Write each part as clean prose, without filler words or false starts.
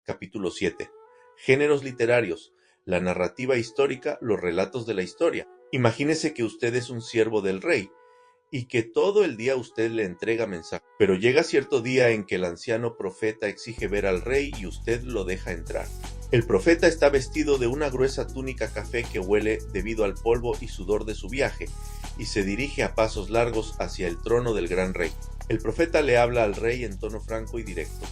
Capítulo 7. Géneros literarios, la narrativa histórica, los relatos de la historia. Imagínese que usted es un siervo del rey y que todo el día usted le entrega mensajes, pero llega cierto día en que el anciano profeta exige ver al rey y usted lo deja entrar. El profeta está vestido de una gruesa túnica café que huele debido al polvo y sudor de su viaje, y se dirige a pasos largos hacia el trono del gran rey. El profeta le habla al rey en tono franco y directo.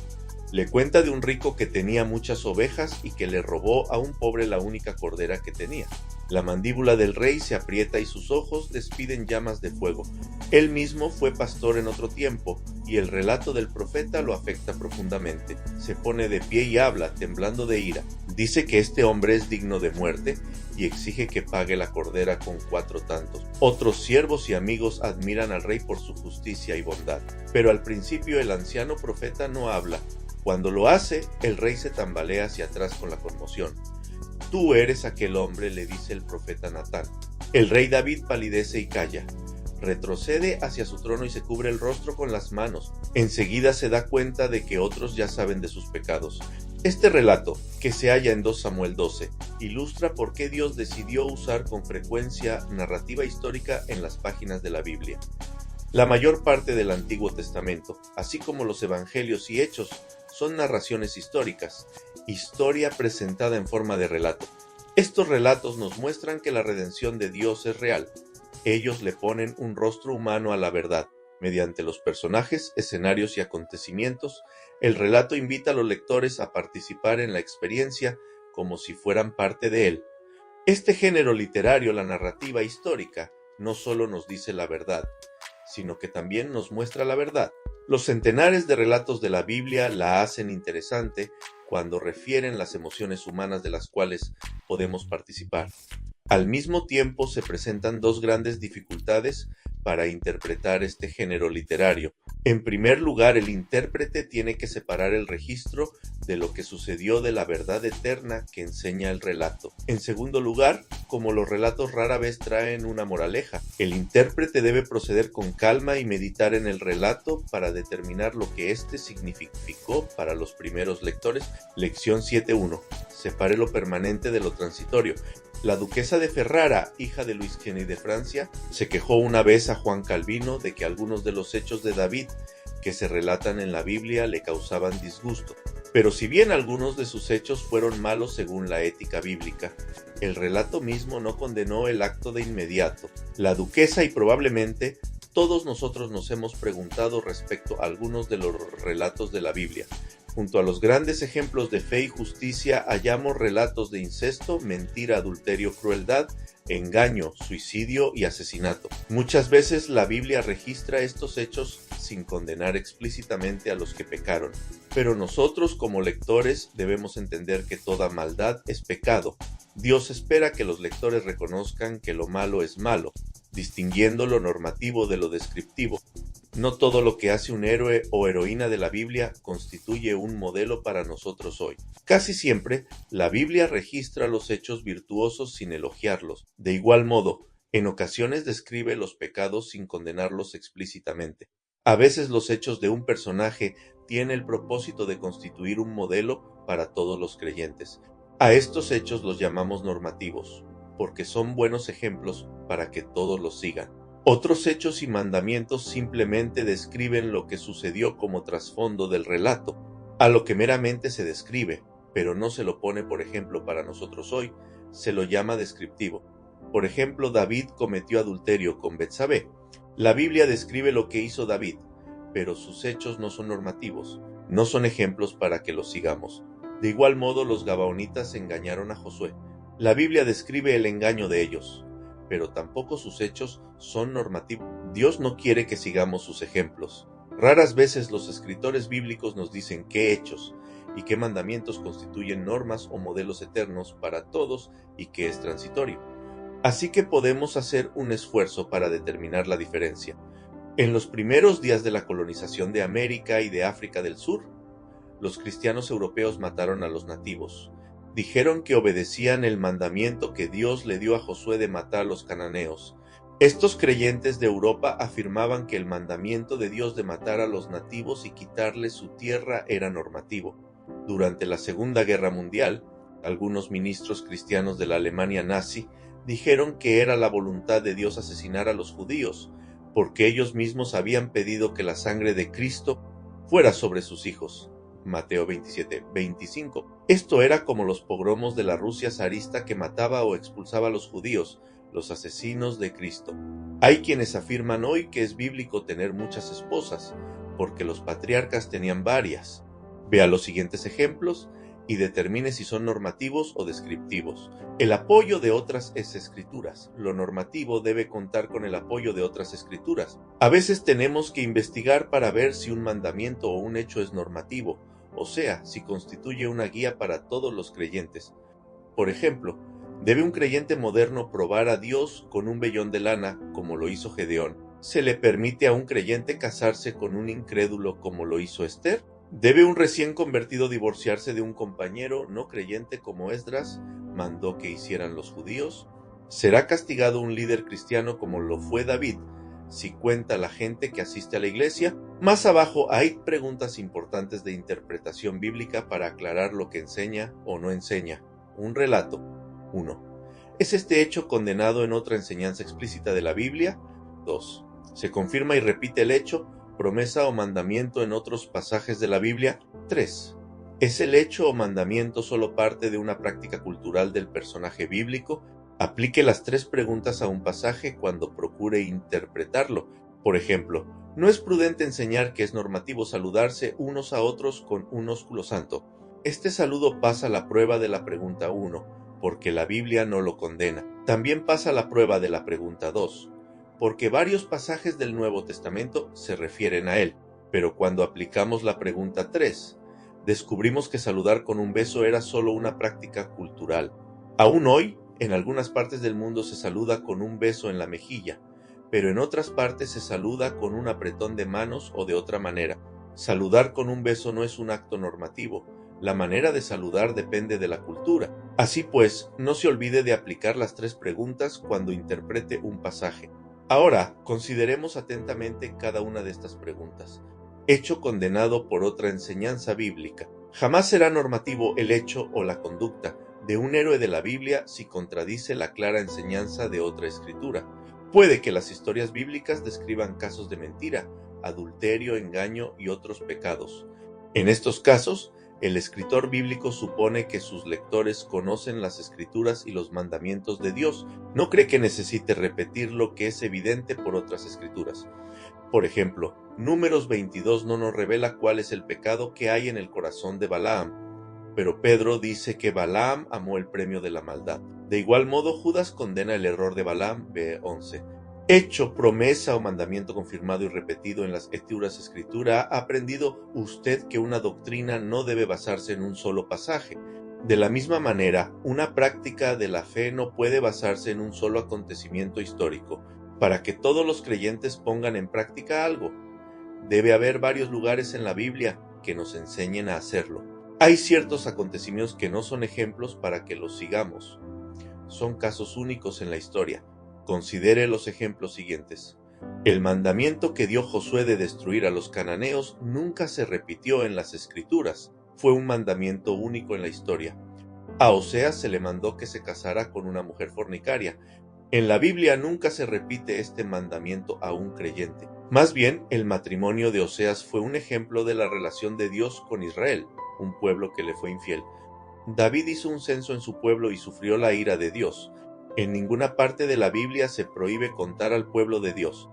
Le cuenta de un rico que tenía muchas ovejas y que le robó a un pobre la única cordera que tenía. La mandíbula del rey se aprieta y sus ojos despiden llamas de fuego. Él mismo fue pastor en otro tiempo, y el relato del profeta lo afecta profundamente. Se pone de pie y habla, temblando de ira. Dice que este hombre es digno de muerte y exige que pague la cordera con 4 tantos. Otros siervos y amigos admiran al rey por su justicia y bondad. Pero al principio el anciano profeta no habla. Cuando lo hace, el rey se tambalea hacia atrás con la conmoción. «Tú eres aquel hombre», le dice el profeta Natán. El rey David palidece y calla. Retrocede hacia su trono y se cubre el rostro con las manos. Enseguida se da cuenta de que otros ya saben de sus pecados. Este relato, que se halla en 2 Samuel 12, ilustra por qué Dios decidió usar con frecuencia narrativa histórica en las páginas de la Biblia. La mayor parte del Antiguo Testamento, así como los Evangelios y Hechos, son narraciones históricas, historia presentada en forma de relato. Estos relatos nos muestran que la redención de Dios es real. Ellos le ponen un rostro humano a la verdad. Mediante los personajes, escenarios y acontecimientos, el relato invita a los lectores a participar en la experiencia como si fueran parte de él. Este género literario, la narrativa histórica, no solo nos dice la verdad, sino que también nos muestra la verdad. Los centenares de relatos de la Biblia la hacen interesante cuando refieren las emociones humanas de las cuales podemos participar. Al mismo tiempo se presentan 2 grandes dificultades para interpretar este género literario. En primer lugar, el intérprete tiene que separar el registro de lo que sucedió de la verdad eterna que enseña el relato. En segundo lugar, como los relatos rara vez traen una moraleja, el intérprete debe proceder con calma y meditar en el relato para determinar lo que éste significó para los primeros lectores. Lección 7.1. Separe lo permanente de lo transitorio. La duquesa de Ferrara, hija de Luis Genis de Francia, se quejó una vez a Juan Calvino de que algunos de los hechos de David que se relatan en la Biblia le causaban disgusto. Pero si bien algunos de sus hechos fueron malos según la ética bíblica, el relato mismo no condenó el acto de inmediato. La duquesa y probablemente todos nosotros nos hemos preguntado respecto a algunos de los relatos de la Biblia. Junto a los grandes ejemplos de fe y justicia hallamos relatos de incesto, mentira, adulterio, crueldad, engaño, suicidio y asesinato. Muchas veces la Biblia registra estos hechos sin condenar explícitamente a los que pecaron, pero nosotros como lectores debemos entender que toda maldad es pecado. Dios espera que los lectores reconozcan que lo malo es malo, distinguiendo lo normativo de lo descriptivo. No todo lo que hace un héroe o heroína de la Biblia constituye un modelo para nosotros hoy. Casi siempre, la Biblia registra los hechos virtuosos sin elogiarlos. De igual modo, en ocasiones describe los pecados sin condenarlos explícitamente. A veces los hechos de un personaje tienen el propósito de constituir un modelo para todos los creyentes. A estos hechos los llamamos normativos, porque son buenos ejemplos para que todos los sigan. Otros hechos y mandamientos simplemente describen lo que sucedió como trasfondo del relato, a lo que meramente se describe, pero no se lo pone, por ejemplo, para nosotros hoy, se lo llama descriptivo. Por ejemplo, David cometió adulterio con Betsabé. La Biblia describe lo que hizo David, pero sus hechos no son normativos, no son ejemplos para que los sigamos. De igual modo, los gabaonitas engañaron a Josué. La Biblia describe el engaño de ellos, pero tampoco sus hechos son normativos. Dios no quiere que sigamos sus ejemplos. Raras veces los escritores bíblicos nos dicen qué hechos y qué mandamientos constituyen normas o modelos eternos para todos y qué es transitorio. Así que podemos hacer un esfuerzo para determinar la diferencia. En los primeros días de la colonización de América y de África del Sur, los cristianos europeos mataron a los nativos. Dijeron que obedecían el mandamiento que Dios le dio a Josué de matar a los cananeos. Estos creyentes de Europa afirmaban que el mandamiento de Dios de matar a los nativos y quitarles su tierra era normativo. Durante la Segunda Guerra Mundial, algunos ministros cristianos de la Alemania nazi dijeron que era la voluntad de Dios asesinar a los judíos, porque ellos mismos habían pedido que la sangre de Cristo fuera sobre sus hijos. Mateo 27:25. Esto era como los pogromos de la Rusia zarista que mataba o expulsaba a los judíos, los asesinos de Cristo. Hay quienes afirman hoy que es bíblico tener muchas esposas, porque los patriarcas tenían varias. Vea los siguientes ejemplos y determine si son normativos o descriptivos. El apoyo de otras escrituras. Lo normativo debe contar con el apoyo de otras escrituras. A veces tenemos que investigar para ver si un mandamiento o un hecho es normativo, o sea, si constituye una guía para todos los creyentes. Por ejemplo, ¿debe un creyente moderno probar a Dios con un vellón de lana, como lo hizo Gedeón? ¿Se le permite a un creyente casarse con un incrédulo, como lo hizo Esther? ¿Debe un recién convertido divorciarse de un compañero no creyente como Esdras mandó que hicieran los judíos? ¿Será castigado un líder cristiano como lo fue David si cuenta la gente que asiste a la iglesia? Más abajo hay preguntas importantes de interpretación bíblica para aclarar lo que enseña o no enseña. Un relato. 1. ¿Es este hecho condenado en otra enseñanza explícita de la Biblia? 2. ¿Se confirma y repite el hecho, promesa o mandamiento en otros pasajes de la Biblia? 3. ¿Es el hecho o mandamiento solo parte de una práctica cultural del personaje bíblico? Aplique las 3 preguntas a un pasaje cuando procure interpretarlo. Por ejemplo, no es prudente enseñar que es normativo saludarse unos a otros con un ósculo santo. Este saludo pasa la prueba de la pregunta 1, porque la Biblia no lo condena. También pasa la prueba de la pregunta 2, porque varios pasajes del Nuevo Testamento se refieren a él. Pero cuando aplicamos la pregunta 3, descubrimos que saludar con un beso era solo una práctica cultural. Aún hoy, en algunas partes del mundo se saluda con un beso en la mejilla, pero en otras partes se saluda con un apretón de manos o de otra manera. Saludar con un beso no es un acto normativo. La manera de saludar depende de la cultura. Así pues, no se olvide de aplicar las 3 preguntas cuando interprete un pasaje. Ahora, consideremos atentamente cada una de estas preguntas. Hecho condenado por otra enseñanza bíblica. Jamás será normativo el hecho o la conducta de un héroe de la Biblia si contradice la clara enseñanza de otra escritura. Puede que las historias bíblicas describan casos de mentira, adulterio, engaño y otros pecados. En estos casos, el escritor bíblico supone que sus lectores conocen las escrituras y los mandamientos de Dios. No cree que necesite repetir lo que es evidente por otras escrituras. Por ejemplo, Números 22 no nos revela cuál es el pecado que hay en el corazón de Balaam, pero Pedro dice que Balaam amó el premio de la maldad. De igual modo, Judas condena el error de Balaam, v 11. Hecho, promesa o mandamiento confirmado y repetido en las escritura, ha aprendido usted que una doctrina no debe basarse en un solo pasaje. De la misma manera, una práctica de la fe no puede basarse en un solo acontecimiento histórico. Para que todos los creyentes pongan en práctica algo, debe haber varios lugares en la Biblia que nos enseñen a hacerlo. Hay ciertos acontecimientos que no son ejemplos para que los sigamos. Son casos únicos en la historia. Considere los ejemplos siguientes. El mandamiento que dio Josué de destruir a los cananeos nunca se repitió en las Escrituras. Fue un mandamiento único en la historia. A Oseas se le mandó que se casara con una mujer fornicaria. En la Biblia nunca se repite este mandamiento a un creyente. Más bien, el matrimonio de Oseas fue un ejemplo de la relación de Dios con Israel, un pueblo que le fue infiel. David hizo un censo en su pueblo y sufrió la ira de Dios. En ninguna parte de la Biblia se prohíbe contar al pueblo de Dios.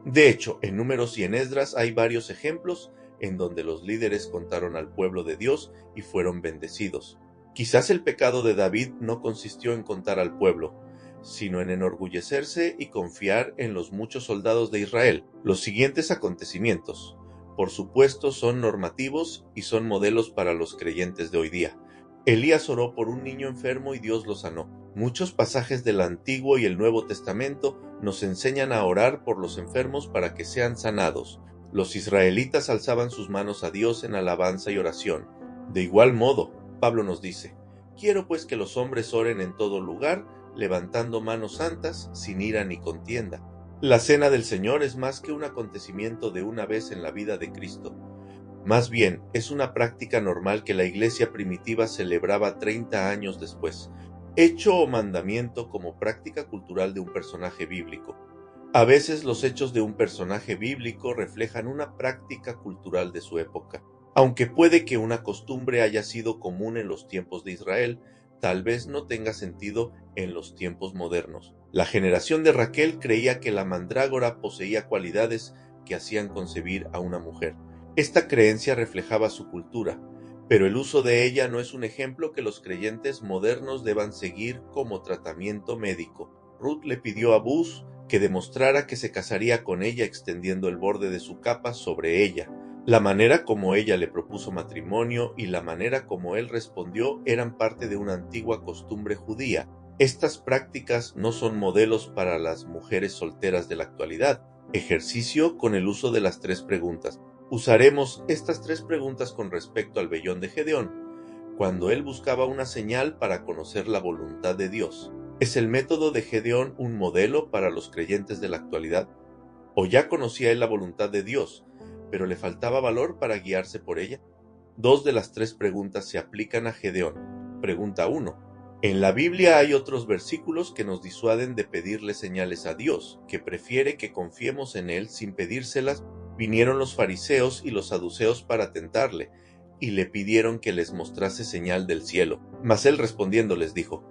De hecho, en Números y en Esdras hay varios ejemplos en donde los líderes contaron al pueblo de Dios y fueron bendecidos. Quizás el pecado de David no consistió en contar al pueblo, sino en enorgullecerse y confiar en los muchos soldados de Israel. Los siguientes acontecimientos, por supuesto, son normativos y son modelos para los creyentes de hoy día. Elías oró por un niño enfermo y Dios lo sanó. Muchos pasajes del Antiguo y el Nuevo Testamento nos enseñan a orar por los enfermos para que sean sanados. Los israelitas alzaban sus manos a Dios en alabanza y oración. De igual modo, Pablo nos dice: quiero pues que los hombres oren en todo lugar, levantando manos santas, sin ira ni contienda. La cena del Señor es más que un acontecimiento de una vez en la vida de Cristo. Más bien, es una práctica normal que la iglesia primitiva celebraba 30 años después, hecho o mandamiento como práctica cultural de un personaje bíblico. A veces los hechos de un personaje bíblico reflejan una práctica cultural de su época. Aunque puede que una costumbre haya sido común en los tiempos de Israel, tal vez no tenga sentido en los tiempos modernos. La generación de Raquel creía que la mandrágora poseía cualidades que hacían concebir a una mujer. Esta creencia reflejaba su cultura, pero el uso de ella no es un ejemplo que los creyentes modernos deban seguir como tratamiento médico. Ruth le pidió a Buz que demostrara que se casaría con ella extendiendo el borde de su capa sobre ella. La manera como ella le propuso matrimonio y la manera como él respondió eran parte de una antigua costumbre judía. Estas prácticas no son modelos para las mujeres solteras de la actualidad. Ejercicio con el uso de las 3 preguntas. Usaremos estas 3 preguntas con respecto al vellón de Gedeón, cuando él buscaba una señal para conocer la voluntad de Dios. ¿Es el método de Gedeón un modelo para los creyentes de la actualidad? ¿O ya conocía él la voluntad de Dios, pero le faltaba valor para guiarse por ella? 2 de las 3 preguntas se aplican a Gedeón. Pregunta 1. En la Biblia hay otros versículos que nos disuaden de pedirle señales a Dios, que prefiere que confiemos en Él sin pedírselas. Vinieron los fariseos y los saduceos para tentarle, y le pidieron que les mostrase señal del cielo. Mas él respondiendo les dijo: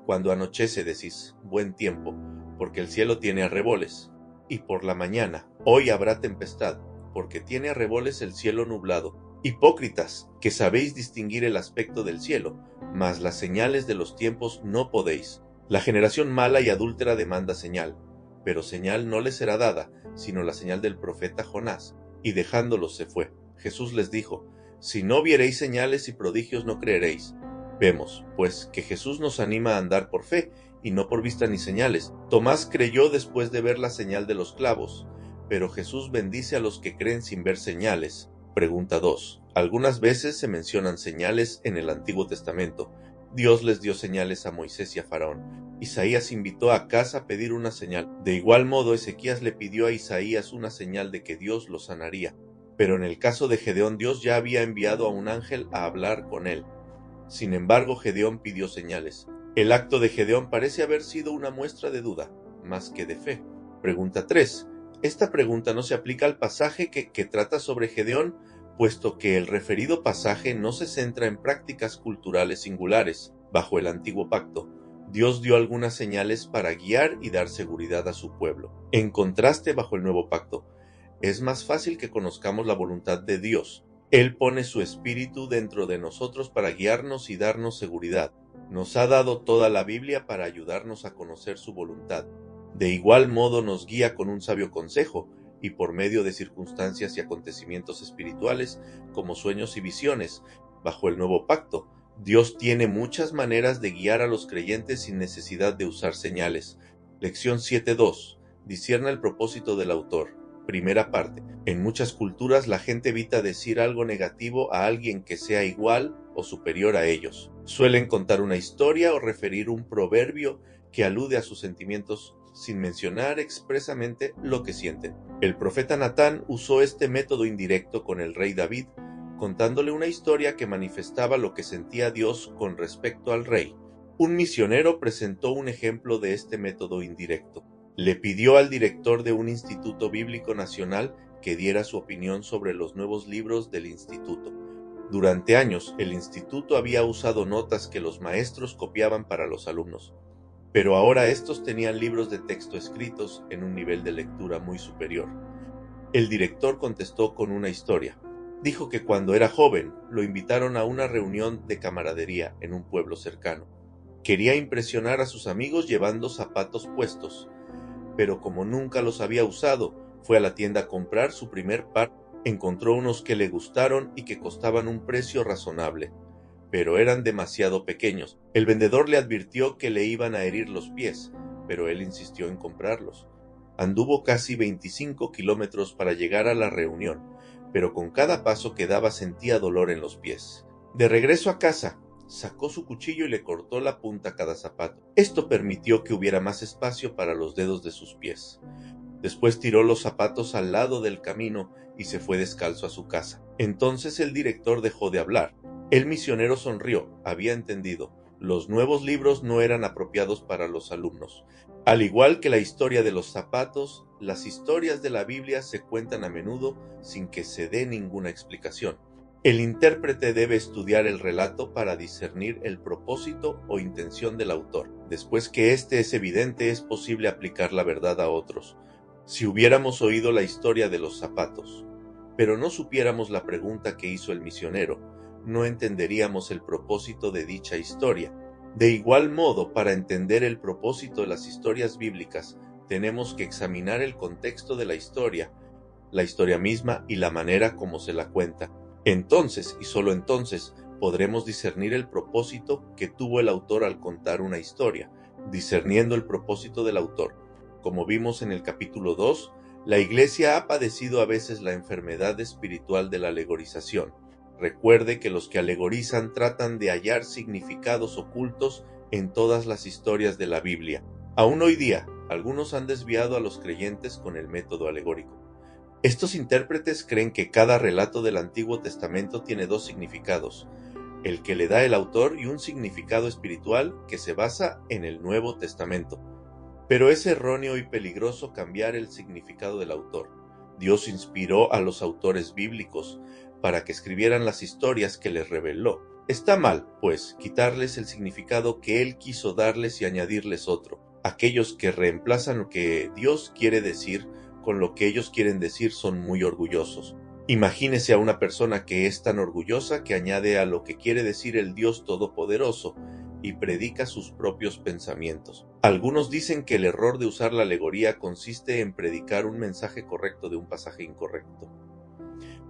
Cuando anochece decís, buen tiempo, porque el cielo tiene arreboles, y por la mañana, hoy habrá tempestad, porque tiene arreboles el cielo nublado. Hipócritas, que sabéis distinguir el aspecto del cielo, mas las señales de los tiempos no podéis. La generación mala y adúltera demanda señal, pero señal no les será dada, sino la señal del profeta Jonás. Y dejándolos se fue. Jesús les dijo: Si no viereis señales y prodigios no creeréis. Vemos, pues, que Jesús nos anima a andar por fe, y no por vista ni señales. Tomás creyó después de ver la señal de los clavos, pero Jesús bendice a los que creen sin ver señales. Pregunta 2. Algunas veces se mencionan señales en el Antiguo Testamento. Dios les dio señales a Moisés y a Faraón. Isaías invitó a Acaz a pedir una señal. De igual modo, Ezequías le pidió a Isaías una señal de que Dios lo sanaría. Pero en el caso de Gedeón, Dios ya había enviado a un ángel a hablar con él. Sin embargo, Gedeón pidió señales. El acto de Gedeón parece haber sido una muestra de duda, más que de fe. Pregunta 3. Esta pregunta no se aplica al pasaje que trata sobre Gedeón, puesto que el referido pasaje no se centra en prácticas culturales singulares. Bajo el antiguo pacto, Dios dio algunas señales para guiar y dar seguridad a su pueblo. En contraste, bajo el nuevo pacto, es más fácil que conozcamos la voluntad de Dios. Él pone su espíritu dentro de nosotros para guiarnos y darnos seguridad. Nos ha dado toda la Biblia para ayudarnos a conocer su voluntad. De igual modo nos guía con un sabio consejo y por medio de circunstancias y acontecimientos espirituales como sueños y visiones. Bajo el nuevo pacto, Dios tiene muchas maneras de guiar a los creyentes sin necesidad de usar señales. Lección 7.2. Discierna el propósito del autor. Primera parte. En muchas culturas la gente evita decir algo negativo a alguien que sea igual o superior a ellos. Suelen contar una historia o referir un proverbio que alude a sus sentimientos sin mencionar expresamente lo que sienten. El profeta Natán usó este método indirecto con el rey David, contándole una historia que manifestaba lo que sentía Dios con respecto al rey. Un misionero presentó un ejemplo de este método indirecto. Le pidió al director de un instituto bíblico nacional que diera su opinión sobre los nuevos libros del instituto. Durante años, el instituto había usado notas que los maestros copiaban para los alumnos, pero ahora estos tenían libros de texto escritos en un nivel de lectura muy superior. El director contestó con una historia. Dijo que cuando era joven lo invitaron a una reunión de camaradería en un pueblo cercano. Quería impresionar a sus amigos llevando zapatos puestos, pero como nunca los había usado, fue a la tienda a comprar su primer par. Encontró unos que le gustaron y que costaban un precio razonable, pero eran demasiado pequeños. El vendedor le advirtió que le iban a herir los pies, pero él insistió en comprarlos. Anduvo casi 25 kilómetros para llegar a la reunión, pero con cada paso que daba sentía dolor en los pies. De regreso a casa, sacó su cuchillo y le cortó la punta a cada zapato. Esto permitió que hubiera más espacio para los dedos de sus pies. Después tiró los zapatos al lado del camino y se fue descalzo a su casa. Entonces el director dejó de hablar. El misionero sonrió, había entendido. Los nuevos libros no eran apropiados para los alumnos. Al igual que la historia de los zapatos, las historias de la Biblia se cuentan a menudo sin que se dé ninguna explicación. El intérprete debe estudiar el relato para discernir el propósito o intención del autor. Después que éste es evidente, es posible aplicar la verdad a otros. Si hubiéramos oído la historia de los zapatos, pero no supiéramos la pregunta que hizo el misionero, no entenderíamos el propósito de dicha historia. De igual modo, para entender el propósito de las historias bíblicas, tenemos que examinar el contexto de la historia misma y la manera como se la cuenta. Entonces, y solo entonces, podremos discernir el propósito que tuvo el autor al contar una historia. Discerniendo el propósito del autor. Como vimos en el capítulo 2, la Iglesia ha padecido a veces la enfermedad espiritual de la alegorización. Recuerde que los que alegorizan tratan de hallar significados ocultos en todas las historias de la Biblia. Aún hoy día, algunos han desviado a los creyentes con el método alegórico. Estos intérpretes creen que cada relato del Antiguo Testamento tiene dos significados, el que le da el autor y un significado espiritual que se basa en el Nuevo Testamento. Pero es erróneo y peligroso cambiar el significado del autor. Dios inspiró a los autores bíblicos para que escribieran las historias que les reveló. Está mal, pues, quitarles el significado que Él quiso darles y añadirles otro. Aquellos que reemplazan lo que Dios quiere decir con lo que ellos quieren decir son muy orgullosos. Imagínese a una persona que es tan orgullosa que añade a lo que quiere decir el Dios Todopoderoso y predica sus propios pensamientos. Algunos dicen que el error de usar la alegoría consiste en predicar un mensaje correcto de un pasaje incorrecto.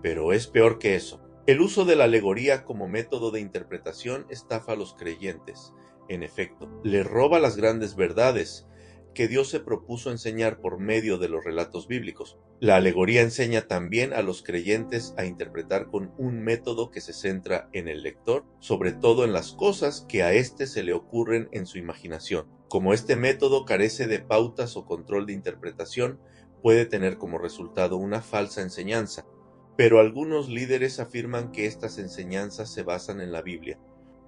Pero es peor que eso. El uso de la alegoría como método de interpretación estafa a los creyentes. En efecto, les roba las grandes verdades que Dios se propuso enseñar por medio de los relatos bíblicos. La alegoría enseña también a los creyentes a interpretar con un método que se centra en el lector, sobre todo en las cosas que a éste se le ocurren en su imaginación. Como este método carece de pautas o control de interpretación, puede tener como resultado una falsa enseñanza, pero algunos líderes afirman que estas enseñanzas se basan en la Biblia.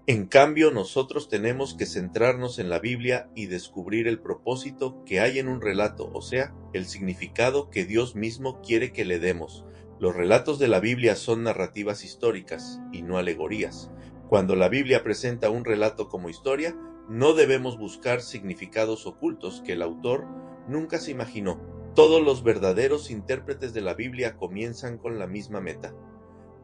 En cambio, nosotros tenemos que centrarnos en la Biblia y descubrir el propósito que hay en un relato, o sea, el significado que Dios mismo quiere que le demos. Los relatos de la Biblia son narrativas históricas y no alegorías. Cuando la Biblia presenta un relato como historia, no debemos buscar significados ocultos que el autor nunca se imaginó. Todos los verdaderos intérpretes de la Biblia comienzan con la misma meta: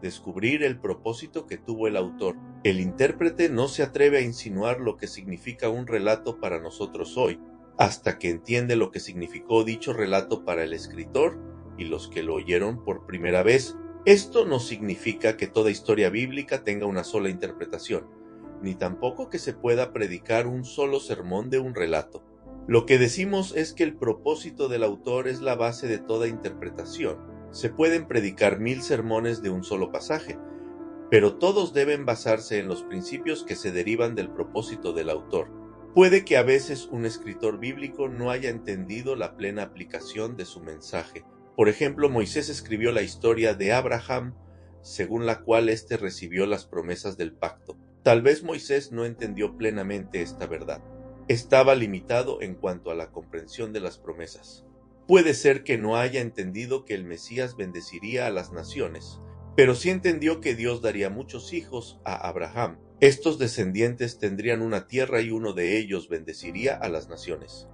descubrir el propósito que tuvo el autor. El intérprete no se atreve a insinuar lo que significa un relato para nosotros hoy, hasta que entiende lo que significó dicho relato para el escritor y los que lo oyeron por primera vez. Esto no significa que toda historia bíblica tenga una sola interpretación, ni tampoco que se pueda predicar un solo sermón de un relato. Lo que decimos es que el propósito del autor es la base de toda interpretación. Se pueden predicar 1000 sermones de un solo pasaje, pero todos deben basarse en los principios que se derivan del propósito del autor. Puede que a veces un escritor bíblico no haya entendido la plena aplicación de su mensaje. Por ejemplo, Moisés escribió la historia de Abraham, según la cual éste recibió las promesas del pacto. Tal vez Moisés no entendió plenamente esta verdad. Estaba limitado en cuanto a la comprensión de las promesas. Puede ser que no haya entendido que el Mesías bendeciría a las naciones, pero sí entendió que Dios daría muchos hijos a Abraham. Estos descendientes tendrían una tierra y uno de ellos bendeciría a las naciones.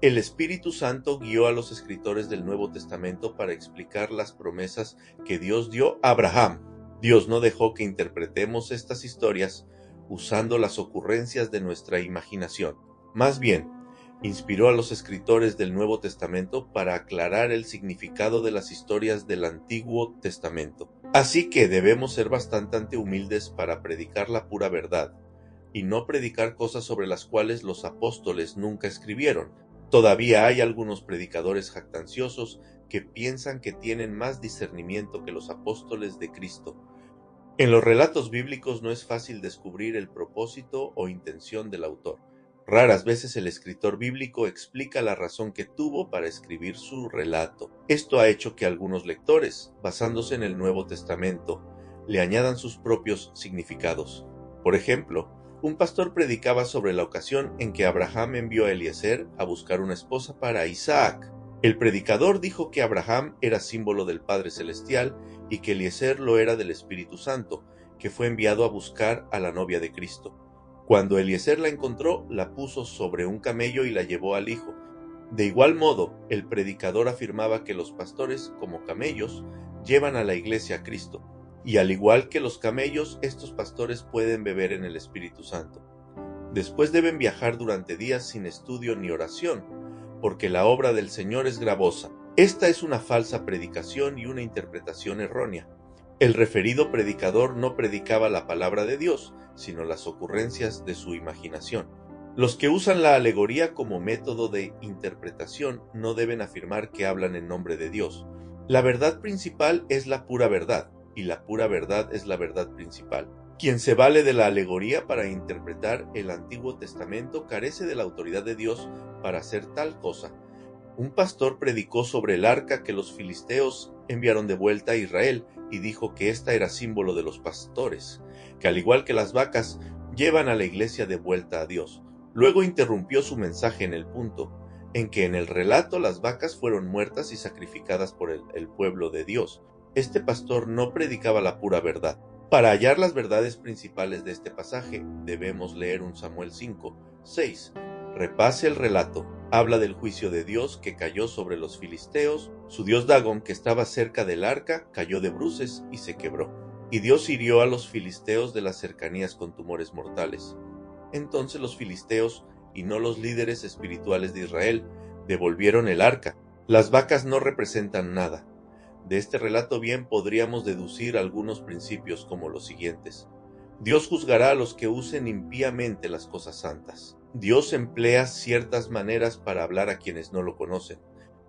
El Espíritu Santo guió a los escritores del Nuevo Testamento para explicar las promesas que Dios dio a Abraham. Dios no dejó que interpretemos estas historias usando las ocurrencias de nuestra imaginación. Más bien, inspiró a los escritores del Nuevo Testamento para aclarar el significado de las historias del Antiguo Testamento. Así que debemos ser bastante humildes para predicar la pura verdad, y no predicar cosas sobre las cuales los apóstoles nunca escribieron. Todavía hay algunos predicadores jactanciosos que piensan que tienen más discernimiento que los apóstoles de Cristo. En los relatos bíblicos no es fácil descubrir el propósito o intención del autor. Raras veces el escritor bíblico explica la razón que tuvo para escribir su relato. Esto ha hecho que algunos lectores, basándose en el Nuevo Testamento, le añadan sus propios significados. Por ejemplo, un pastor predicaba sobre la ocasión en que Abraham envió a Eliezer a buscar una esposa para Isaac. El predicador dijo que Abraham era símbolo del Padre Celestial y que Eliezer lo era del Espíritu Santo, que fue enviado a buscar a la novia de Cristo. Cuando Eliezer la encontró, la puso sobre un camello y la llevó al hijo. De igual modo, el predicador afirmaba que los pastores, como camellos, llevan a la iglesia a Cristo. Y al igual que los camellos, estos pastores pueden beber en el Espíritu Santo. Después deben viajar durante días sin estudio ni oración, porque la obra del Señor es gravosa. Esta es una falsa predicación y una interpretación errónea. El referido predicador no predicaba la palabra de Dios, sino las ocurrencias de su imaginación. Los que usan la alegoría como método de interpretación no deben afirmar que hablan en nombre de Dios. La verdad principal es la pura verdad, y la pura verdad es la verdad principal. Quien se vale de la alegoría para interpretar el Antiguo Testamento carece de la autoridad de Dios para hacer tal cosa. Un pastor predicó sobre el arca que los filisteos enviaron de vuelta a Israel y dijo que esta era símbolo de los pastores, que al igual que las vacas, llevan a la iglesia de vuelta a Dios. Luego interrumpió su mensaje en el punto en que en el relato las vacas fueron muertas y sacrificadas por el pueblo de Dios. Este pastor no predicaba la pura verdad. Para hallar las verdades principales de este pasaje, debemos leer 1 Samuel 5, 6. Repase el relato. Habla del juicio de Dios que cayó sobre los filisteos. Su dios Dagón, que estaba cerca del arca, cayó de bruces y se quebró. Y Dios hirió a los filisteos de las cercanías con tumores mortales. Entonces los filisteos, y no los líderes espirituales de Israel, devolvieron el arca. Las vacas no representan nada. De este relato bien podríamos deducir algunos principios como los siguientes. Dios juzgará a los que usen impíamente las cosas santas. Dios emplea ciertas maneras para hablar a quienes no lo conocen.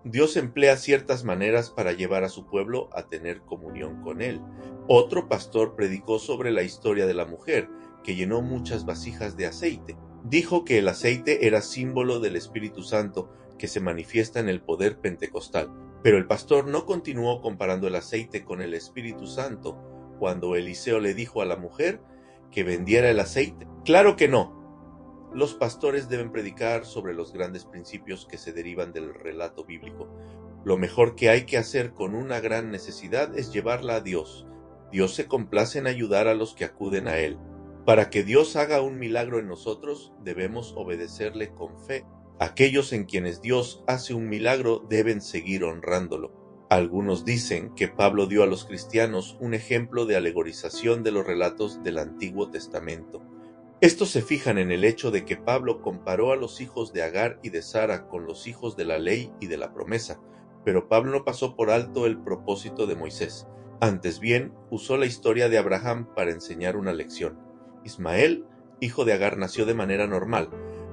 Dios emplea ciertas maneras para llevar a su pueblo a tener comunión con Él. Otro pastor predicó sobre la historia de la mujer, que llenó muchas vasijas de aceite. Dijo que el aceite era símbolo del Espíritu Santo, que se manifiesta en el poder pentecostal. Pero el pastor no continuó comparando el aceite con el Espíritu Santo cuando Eliseo le dijo a la mujer que vendiera el aceite. Claro que no. Los pastores deben predicar sobre los grandes principios que se derivan del relato bíblico. Lo mejor que hay que hacer con una gran necesidad es llevarla a Dios. Dios se complace en ayudar a los que acuden a Él. Para que Dios haga un milagro en nosotros, debemos obedecerle con fe. Aquellos en quienes Dios hace un milagro deben seguir honrándolo. Algunos dicen que Pablo dio a los cristianos un ejemplo de alegorización de los relatos del Antiguo Testamento. Estos se fijan en el hecho de que Pablo comparó a los hijos de Agar y de Sara con los hijos de la ley y de la promesa, pero Pablo no pasó por alto el propósito de Moisés. Antes bien, usó la historia de Abraham para enseñar una lección. Ismael, hijo de Agar, nació de manera normal,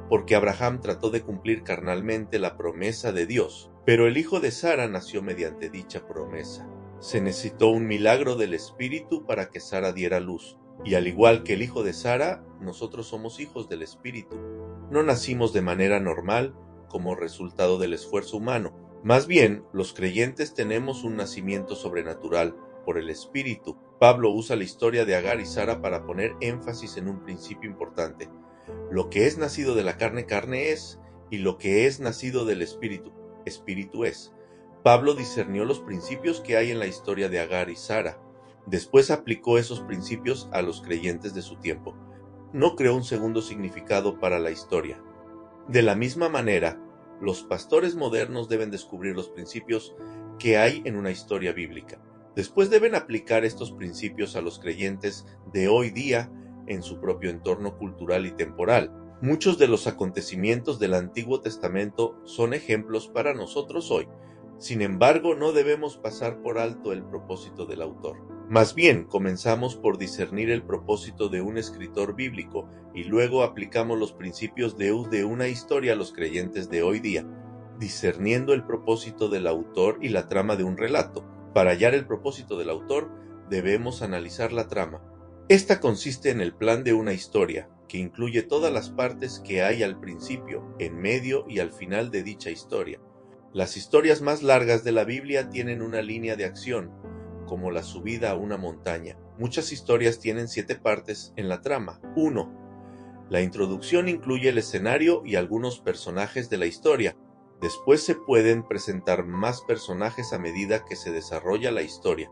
porque Abraham trató de cumplir carnalmente la promesa de Dios, pero el hijo de Sara nació mediante dicha promesa. Se necesitó un milagro del Espíritu para que Sara diera luz, y al igual que el hijo de Sara, nosotros somos hijos del Espíritu. No nacimos de manera normal como resultado del esfuerzo humano. Más bien, los creyentes tenemos un nacimiento sobrenatural por el Espíritu. Pablo usa la historia de Agar y Sara para poner énfasis en un principio importante. Lo que es nacido de la carne, carne es, y lo que es nacido del Espíritu, Espíritu es. Pablo discernió los principios que hay en la historia de Agar y Sara. Después aplicó esos principios a los creyentes de su tiempo. No creó un segundo significado para la historia. De la misma manera, los pastores modernos deben descubrir los principios que hay en una historia bíblica. Después deben aplicar estos principios a los creyentes de hoy día en su propio entorno cultural y temporal. Muchos de los acontecimientos del Antiguo Testamento son ejemplos para nosotros hoy. Sin embargo, no debemos pasar por alto el propósito del autor. Más bien, comenzamos por discernir el propósito de un escritor bíblico y luego aplicamos los principios de una historia a los creyentes de hoy día, discerniendo el propósito del autor y la trama de un relato. Para hallar el propósito del autor, debemos analizar la trama. Esta consiste en el plan de una historia, que incluye todas las partes que hay al principio, en medio y al final de dicha historia. Las historias más largas de la Biblia tienen una línea de acción, como la subida a una montaña. Muchas historias tienen 7 partes en la trama. 1. La introducción incluye el escenario y algunos personajes de la historia. Después se pueden presentar más personajes a medida que se desarrolla la historia.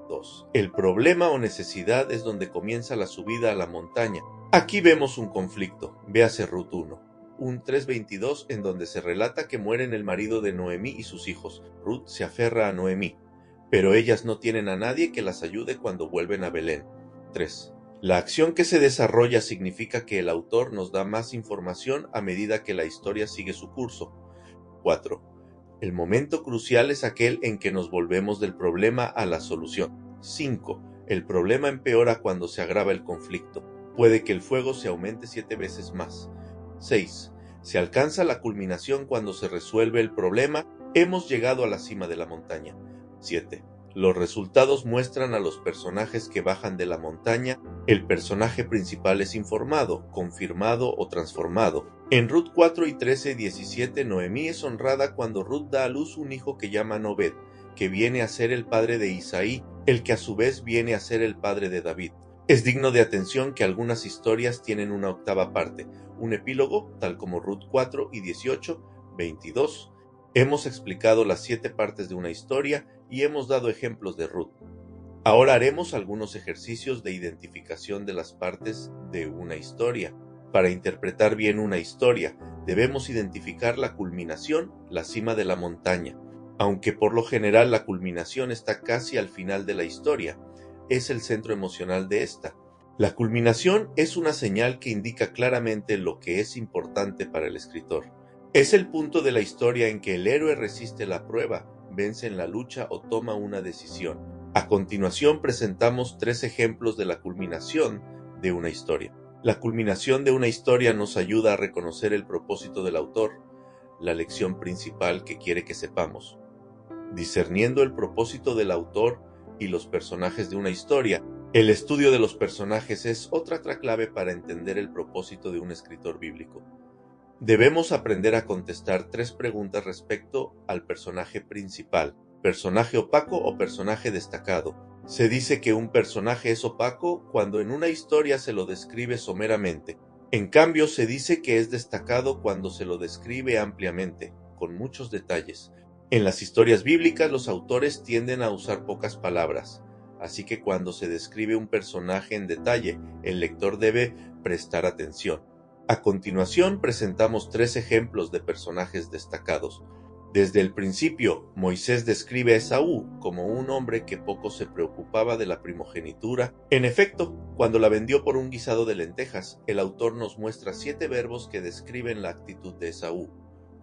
2. El problema o necesidad es donde comienza la subida a la montaña. Aquí vemos un conflicto, véase Ruth 1. Un 3:22 en donde se relata que mueren el marido de Noemí y sus hijos. Ruth se aferra a Noemí, pero ellas no tienen a nadie que las ayude cuando vuelven a Belén. 3. La acción que se desarrolla significa que el autor nos da más información a medida que la historia sigue su curso. 4. El momento crucial es aquel en que nos volvemos del problema a la solución. 5. El problema empeora cuando se agrava el conflicto. Puede que el fuego se aumente 7 veces más. 6. Se alcanza la culminación cuando se resuelve el problema. Hemos llegado a la cima de la montaña. 7. Los resultados muestran a los personajes que bajan de la montaña. El personaje principal es informado, confirmado o transformado. En Ruth 4 y 13:17, Noemí es honrada cuando Ruth da a luz un hijo que llaman Obed, que viene a ser el padre de Isaí, el que a su vez viene a ser el padre de David. Es digno de atención que algunas historias tienen una octava parte, un epílogo, tal como Ruth 4 y 18:22. Hemos explicado las 7 partes de una historia y hemos dado ejemplos de Ruth. Ahora haremos algunos ejercicios de identificación de las partes de una historia. Para interpretar bien una historia, debemos identificar la culminación, la cima de la montaña. Aunque por lo general la culminación está casi al final de la historia, es el centro emocional de esta. La culminación es una señal que indica claramente lo que es importante para el escritor. Es el punto de la historia en que el héroe resiste la prueba, vence en la lucha o toma una decisión. A continuación presentamos 3 ejemplos de la culminación de una historia. La culminación de una historia nos ayuda a reconocer el propósito del autor, la lección principal que quiere que sepamos. Discerniendo el propósito del autor y los personajes de una historia, el estudio de los personajes es otra clave para entender el propósito de un escritor bíblico. Debemos aprender a contestar 3 preguntas respecto al personaje principal: personaje opaco o personaje destacado. Se dice que un personaje es opaco cuando en una historia se lo describe someramente. En cambio, se dice que es destacado cuando se lo describe ampliamente, con muchos detalles. En las historias bíblicas, los autores tienden a usar pocas palabras, así que cuando se describe un personaje en detalle, el lector debe prestar atención. A continuación, presentamos 3 ejemplos de personajes destacados. Desde el principio, Moisés describe a Esaú como un hombre que poco se preocupaba de la primogenitura. En efecto, cuando la vendió por un guisado de lentejas, el autor nos muestra 7 verbos que describen la actitud de Esaú.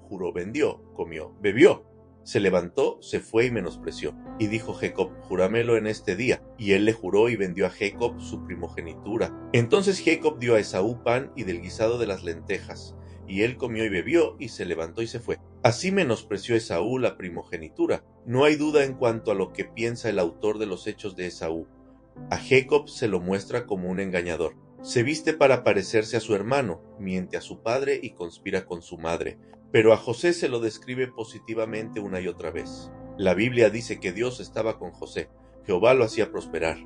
Juró, vendió, comió, bebió. Se levantó, se fue y menospreció. Y dijo Jacob, júramelo en este día. Y él le juró y vendió a Jacob su primogenitura. Entonces Jacob dio a Esaú pan y del guisado de las lentejas. Y él comió y bebió, y se levantó y se fue. Así menospreció Esaú la primogenitura. No hay duda en cuanto a lo que piensa el autor de los hechos de Esaú. A Jacob se lo muestra como un engañador. Se viste para parecerse a su hermano, miente a su padre y conspira con su madre. Pero a José se lo describe positivamente una y otra vez. La Biblia dice que Dios estaba con José. Jehová lo hacía prosperar.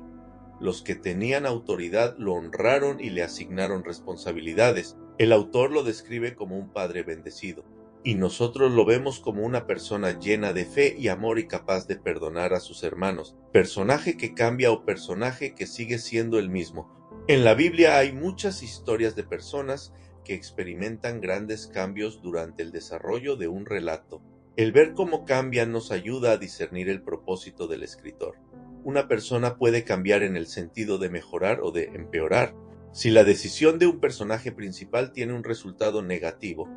Los que tenían autoridad lo honraron y le asignaron responsabilidades. El autor lo describe como un padre bendecido. Y nosotros lo vemos como una persona llena de fe y amor y capaz de perdonar a sus hermanos. Personaje que cambia o personaje que sigue siendo el mismo. En la Biblia hay muchas historias de personas que experimentan grandes cambios durante el desarrollo de un relato. El ver cómo cambian nos ayuda a discernir el propósito del escritor. Una persona puede cambiar en el sentido de mejorar o de empeorar. Si la decisión de un personaje principal tiene un resultado negativo,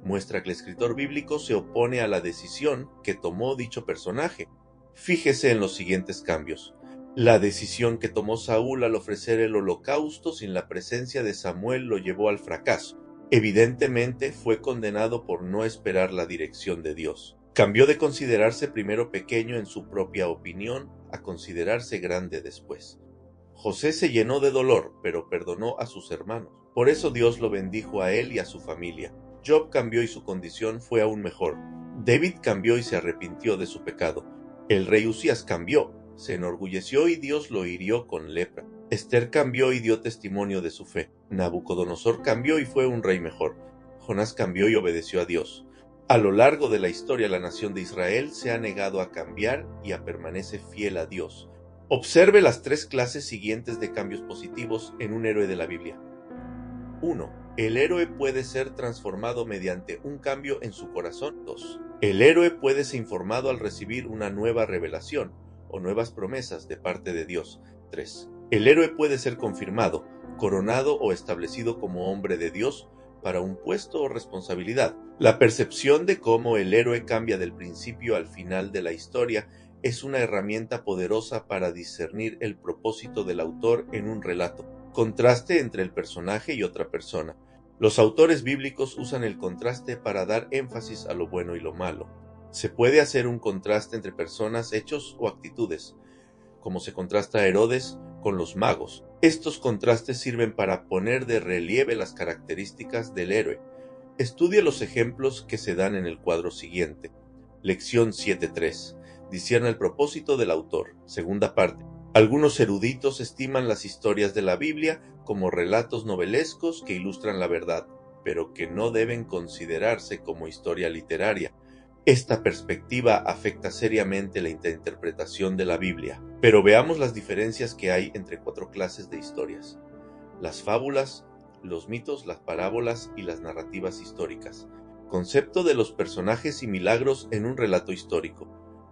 muestra que el escritor bíblico se opone a la decisión que tomó dicho personaje. Fíjese en los siguientes cambios. La decisión que tomó Saúl al ofrecer el holocausto sin la presencia de Samuel lo llevó al fracaso. Evidentemente fue condenado por no esperar la dirección de Dios. Cambió de considerarse primero pequeño en su propia opinión a considerarse grande después. José se llenó de dolor, pero perdonó a sus hermanos. Por eso Dios lo bendijo a él y a su familia. Job cambió y su condición fue aún mejor. David cambió y se arrepintió de su pecado. El rey Usías cambió, se enorgulleció y Dios lo hirió con lepra. Esther cambió y dio testimonio de su fe. Nabucodonosor cambió y fue un rey mejor. Jonás cambió y obedeció a Dios. A lo largo de la historia, la nación de Israel se ha negado a cambiar y permanece fiel a Dios. Observe las 3 clases siguientes de cambios positivos en un héroe de la Biblia. 1. El héroe puede ser transformado mediante un cambio en su corazón. 2. El héroe puede ser informado al recibir una nueva revelación o nuevas promesas de parte de Dios. 3. El héroe puede ser confirmado, coronado o establecido como hombre de Dios para un puesto o responsabilidad. La percepción de cómo el héroe cambia del principio al final de la historia es una herramienta poderosa para discernir el propósito del autor en un relato. Contraste entre el personaje y otra persona. Los autores bíblicos usan el contraste para dar énfasis a lo bueno y lo malo. Se puede hacer un contraste entre personas, hechos o actitudes, como se contrasta a Herodes con los magos. Estos contrastes sirven para poner de relieve las características del héroe. Estudie los ejemplos que se dan en el cuadro siguiente. Lección 7.3. Discierne el propósito del autor. Segunda parte. Algunos eruditos estiman las historias de la Biblia como relatos novelescos que ilustran la verdad, pero que no deben considerarse como historia literaria. Esta perspectiva afecta seriamente la interpretación de la Biblia. Pero veamos las diferencias que hay entre 4 clases de historias: las fábulas, los mitos, las parábolas y las narrativas históricas. Concepto de los personajes y milagros en un relato histórico.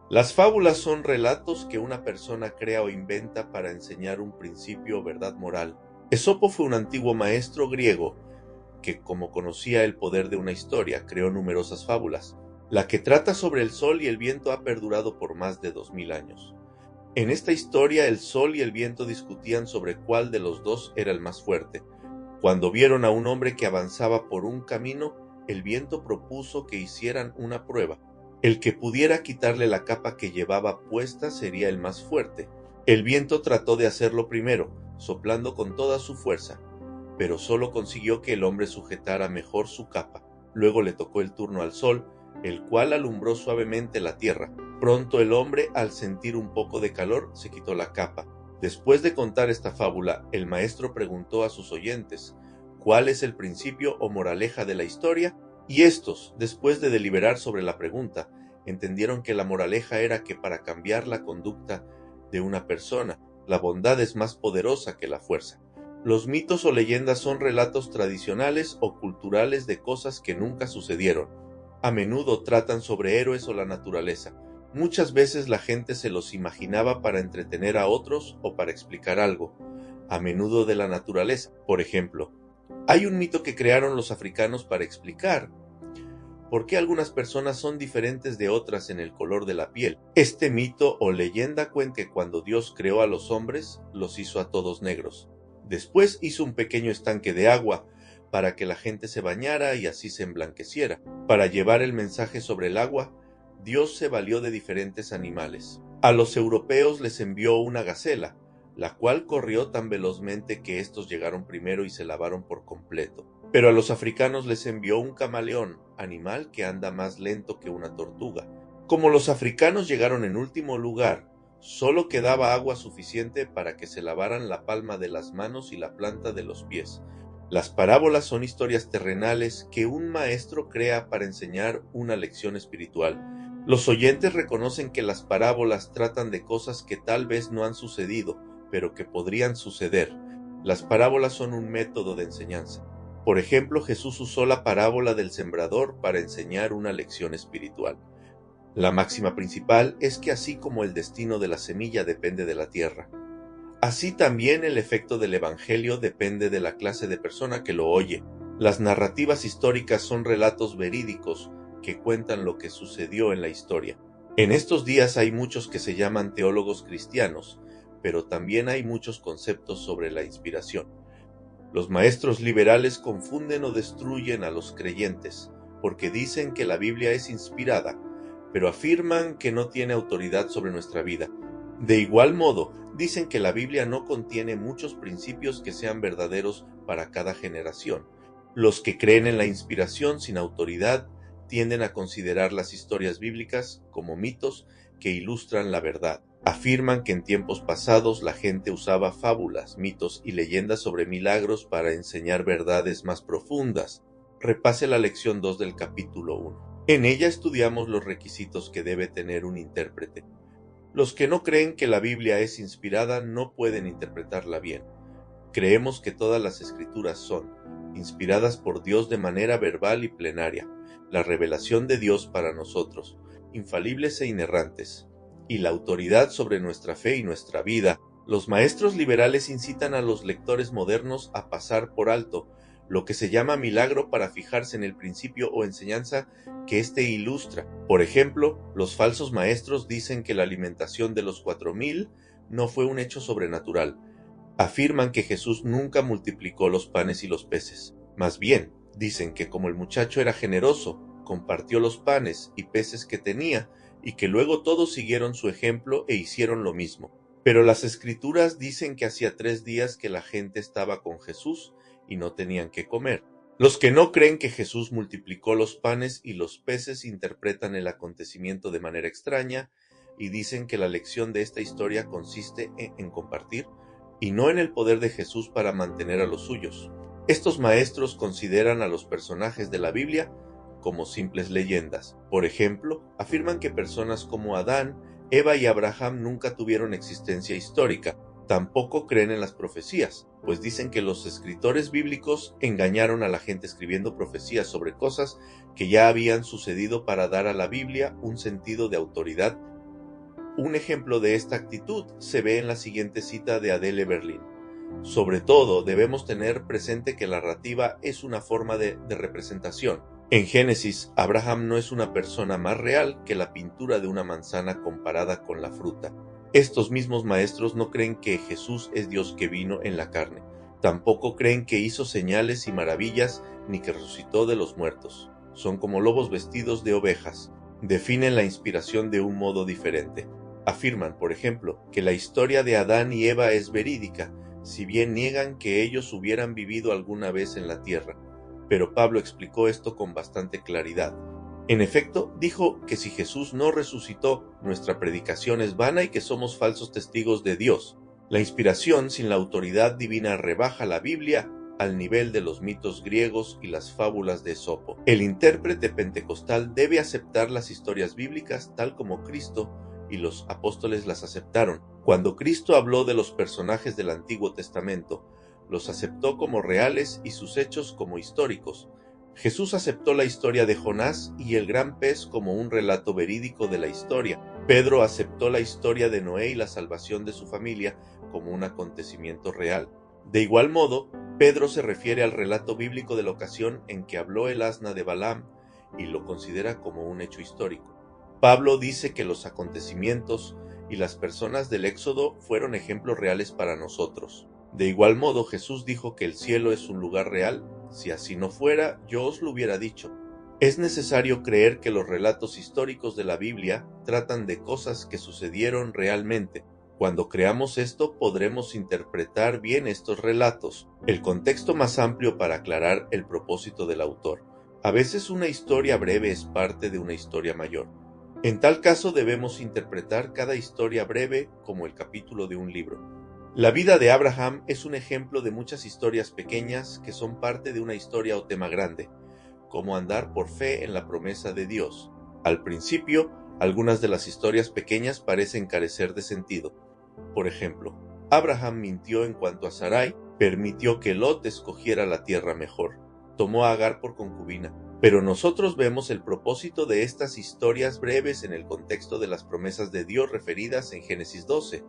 Las fábulas son relatos que una persona crea o inventa para enseñar un principio o verdad moral. Esopo fue un antiguo maestro griego que, como conocía el poder de una historia, creó numerosas fábulas. La que trata sobre el sol y el viento ha perdurado por más de 2000 años. En esta historia, el sol y el viento discutían sobre cuál de los dos era el más fuerte. Cuando vieron a un hombre que avanzaba por un camino, el viento propuso que hicieran una prueba. El que pudiera quitarle la capa que llevaba puesta sería el más fuerte. El viento trató de hacerlo primero, soplando con toda su fuerza, pero solo consiguió que el hombre sujetara mejor su capa. Luego le tocó el turno al sol, el cual alumbró suavemente la tierra. Pronto el hombre, al sentir un poco de calor, se quitó la capa. Después de contar esta fábula, el maestro preguntó a sus oyentes cuál es el principio o moraleja de la historia, y estos, después de deliberar sobre la pregunta, entendieron que la moraleja era que para cambiar la conducta de una persona, la bondad es más poderosa que la fuerza. Los mitos o leyendas son relatos tradicionales o culturales de cosas que nunca sucedieron. A menudo tratan sobre héroes o la naturaleza. Muchas veces la gente se los imaginaba para entretener a otros o para explicar algo, a menudo de la naturaleza. Por ejemplo, hay un mito que crearon los africanos para explicar por qué algunas personas son diferentes de otras en el color de la piel. Este mito o leyenda cuenta que cuando Dios creó a los hombres, los hizo a todos negros. Después hizo un pequeño estanque de agua para que la gente se bañara y así se emblanqueciera. Para llevar el mensaje sobre el agua, Dios se valió de diferentes animales. A los europeos les envió una gacela, la cual corrió tan velozmente que estos llegaron primero y se lavaron por completo. Pero a los africanos les envió un camaleón, animal que anda más lento que una tortuga. Como los africanos llegaron en último lugar, solo quedaba agua suficiente para que se lavaran la palma de las manos y la planta de los pies. Las parábolas son historias terrenales que un maestro crea para enseñar una lección espiritual. Los oyentes reconocen que las parábolas tratan de cosas que tal vez no han sucedido, pero que podrían suceder. Las parábolas son un método de enseñanza. Por ejemplo, Jesús usó la parábola del sembrador para enseñar una lección espiritual. La máxima principal es que así como el destino de la semilla depende de la tierra, así también el efecto del evangelio depende de la clase de persona que lo oye. Las narrativas históricas son relatos verídicos que cuentan lo que sucedió en la historia. En estos días hay muchos que se llaman teólogos cristianos, pero también hay muchos conceptos sobre la inspiración. Los maestros liberales confunden o destruyen a los creyentes, porque dicen que la Biblia es inspirada, pero afirman que no tiene autoridad sobre nuestra vida. De igual modo, dicen que la Biblia no contiene muchos principios que sean verdaderos para cada generación. Los que creen en la inspiración sin autoridad tienden a considerar las historias bíblicas como mitos que ilustran la verdad. Afirman que en tiempos pasados la gente usaba fábulas, mitos y leyendas sobre milagros para enseñar verdades más profundas. Repase la lección 2 del capítulo 1. En ella estudiamos los requisitos que debe tener un intérprete. Los que no creen que la Biblia es inspirada no pueden interpretarla bien. Creemos que todas las escrituras son inspiradas por Dios de manera verbal y plenaria, la revelación de Dios para nosotros, infalibles e inerrantes, y la autoridad sobre nuestra fe y nuestra vida. Los maestros liberales incitan a los lectores modernos a pasar por alto lo que se llama milagro para fijarse en el principio o enseñanza que éste ilustra. Por ejemplo, los falsos maestros dicen que la alimentación de los 4000 no fue un hecho sobrenatural. Afirman que Jesús nunca multiplicó los panes y los peces. Más bien, dicen que como el muchacho era generoso, compartió los panes y peces que tenía, y que luego todos siguieron su ejemplo e hicieron lo mismo. Pero las Escrituras dicen que hacía 3 días que la gente estaba con Jesús y no tenían que comer. Los que no creen que Jesús multiplicó los panes y los peces interpretan el acontecimiento de manera extraña y dicen que la lección de esta historia consiste en compartir y no en el poder de Jesús para mantener a los suyos. Estos maestros consideran a los personajes de la Biblia como simples leyendas. Por ejemplo, afirman que personas como Adán, Eva y Abraham nunca tuvieron existencia histórica. Tampoco creen en las profecías, pues dicen que los escritores bíblicos engañaron a la gente escribiendo profecías sobre cosas que ya habían sucedido para dar a la Biblia un sentido de autoridad. Un ejemplo de esta actitud se ve en la siguiente cita de Adele Berlin. Sobre todo, debemos tener presente que la narrativa es una forma de representación. En Génesis, Abraham no es una persona más real que la pintura de una manzana comparada con la fruta. Estos mismos maestros no creen que Jesús es Dios que vino en la carne. Tampoco creen que hizo señales y maravillas ni que resucitó de los muertos. Son como lobos vestidos de ovejas. Definen la inspiración de un modo diferente. Afirman, por ejemplo, que la historia de Adán y Eva es verídica, si bien niegan que ellos hubieran vivido alguna vez en la tierra. Pero Pablo explicó esto con bastante claridad. En efecto, dijo que si Jesús no resucitó, nuestra predicación es vana y que somos falsos testigos de Dios. La inspiración sin la autoridad divina rebaja la Biblia al nivel de los mitos griegos y las fábulas de Esopo. El intérprete pentecostal debe aceptar las historias bíblicas tal como Cristo y los apóstoles las aceptaron. Cuando Cristo habló de los personajes del Antiguo Testamento, los aceptó como reales y sus hechos como históricos. Jesús aceptó la historia de Jonás y el gran pez como un relato verídico de la historia. Pedro aceptó la historia de Noé y la salvación de su familia como un acontecimiento real. De igual modo, Pedro se refiere al relato bíblico de la ocasión en que habló el asna de Balaam y lo considera como un hecho histórico. Pablo dice que los acontecimientos y las personas del Éxodo fueron ejemplos reales para nosotros. De igual modo, Jesús dijo que el cielo es un lugar real. Si así no fuera, yo os lo hubiera dicho. Es necesario creer que los relatos históricos de la Biblia tratan de cosas que sucedieron realmente. Cuando creamos esto, podremos interpretar bien estos relatos. El contexto más amplio para aclarar el propósito del autor. A veces una historia breve es parte de una historia mayor. En tal caso debemos interpretar cada historia breve como el capítulo de un libro. La vida de Abraham es un ejemplo de muchas historias pequeñas que son parte de una historia o tema grande, como andar por fe en la promesa de Dios. Al principio, algunas de las historias pequeñas parecen carecer de sentido. Por ejemplo, Abraham mintió en cuanto a Sarai, permitió que Lot escogiera la tierra mejor, tomó a Agar por concubina. Pero nosotros vemos el propósito de estas historias breves en el contexto de las promesas de Dios referidas en Génesis 12,